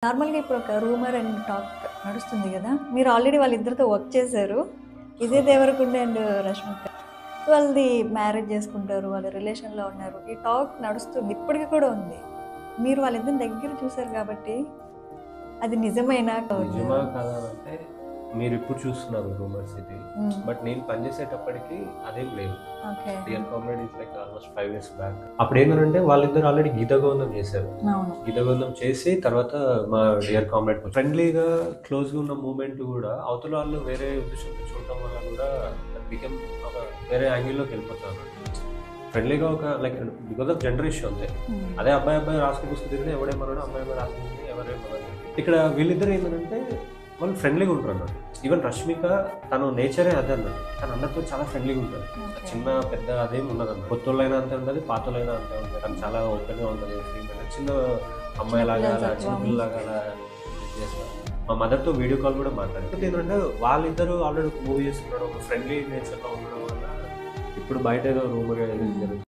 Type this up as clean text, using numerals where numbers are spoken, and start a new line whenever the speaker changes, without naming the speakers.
నార్మల్‌గా ఇప్పుడు ఒక రూమర్ అండ్ టాక్ నడుస్తుంది గదా! మీరు ఆల్రెడీ వాళ్ళిద్దరితో వర్క్ చేశారు. విజయ్ దేవరకొండ అండ్ రష్మిక. వాళ్ళది మ్యారేజ్ చేసుకుంటారు. వాళ్ళు రిలేషన్‌లో ఉన్నారు. ఈ టాక్ నడుస్తుంది. ఇప్పటికి కూడా ఉంది. మీరు వాళ్ళిద్దరిని దగ్గర చూసారు కాబట్టి అది నిజమేనా?
నిజమా కాదా అంటే మీరిప్పుడు చూస్తున్నారు రూమర్స్ ఇది. బట్ నేను పనిచేసేటప్పటికి అదేం లేదు.
Okay.
Real comrade is like almost 5 years back. అప్పుడు ఏంటంటే వాళ్ళిద్దరు ఆల్రెడీ గీత గోవిందం చేశారు.
అవును.
గీత గోవిందం చేసి తర్వాత మా డియర్ కామ్రేడ్ ఫ్రెండ్లీగా క్లోజ్గా ఉన్న మూమెంట్ కూడా అవతల వాళ్ళు వేరే ఉద్దేశంతో చూడటం వల్ల కూడా బికమ్ ఒక వేరే యాంగిల్లోకి వెళ్ళిపోతారు. ఫ్రెండ్లీగా ఒక లైక్ బికాస్ ఆఫ్ జనరేషన్ అంతే. అదే అబ్బాయి రాసుకుని పుస్తకం ఎవడేమన్నాడు, అమ్మాయి రాసుకుంది ఎవరేమన్నాడు. ఇక్కడ వీళ్ళిద్దరు ఏంటంటే వాళ్ళు ఫ్రెండ్లీగా ఉంటారు అన్నట్టు. ఈవెన్ రష్మిక తను నేచరే అదే అన్నట్టు. తను అందరితో చాలా ఫ్రెండ్లీగా ఉంటుంది. చిన్న పెద్ద అదేం ఉండదు అన్నట్టు. కొత్తోళ్ళైనా అంతే ఉంటుంది, పాతోళ్ళైనా అంతే ఉంటుంది. తను చాలా ఓపెన్గా ఉంటుంది. చిన్న అమ్మాయిలాగా అలా చిన్నపిల్లలాగా అలా చేస్తారు. మా మదర్తో వీడియో కాల్ కూడా మాట్లాడారు. ఏంటంటే వాళ్ళిద్దరూ ఆల్రెడీ ఒక మూవీ చేస్తున్నాడు, ఒక ఫ్రెండ్లీ నేచర్లో ఉండడం వల్ల ఇప్పుడు బయట ఏదో రూమర్ జరుగుతుంది.